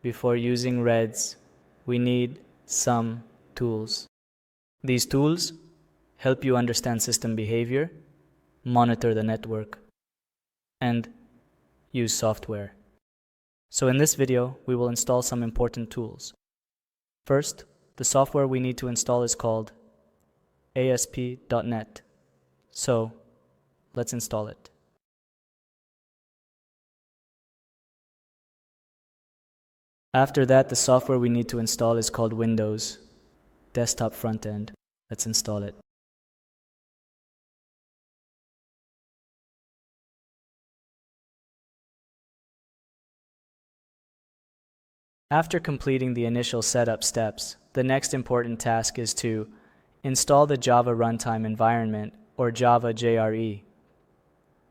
before using REDS, we need some tools. These tools help you understand system behavior, monitor the network, and use software. So in this video, we will install some important tools. First, the software we need to install is called ASP.NET. So let's install it. After that, the software we need to install is called Windows Desktop Frontend. Let's install it. After completing the initial setup steps, the next important task is to install the Java Runtime Environment, or Java JRE.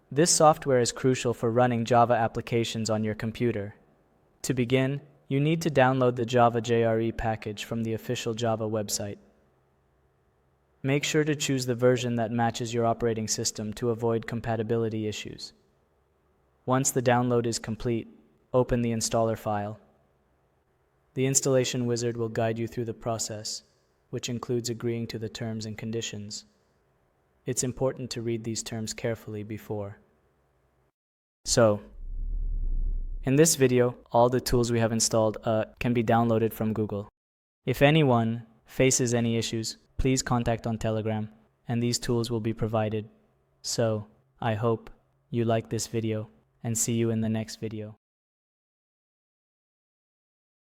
This software is crucial for running Java applications on your computer. To begin, you need to download the Java JRE package from the official Java website. Make sure to choose the version that matches your operating system to avoid compatibility issues. Once the download is complete, open the installer file. The installation wizard will guide you through the process, which includes agreeing to the terms and conditions. It's important to read these terms carefully before. So, in this video, all the tools we have installed can be downloaded from Google. If anyone faces any issues, please contact on Telegram, and these tools will be provided. So, I hope you like this video, and see you in the next video.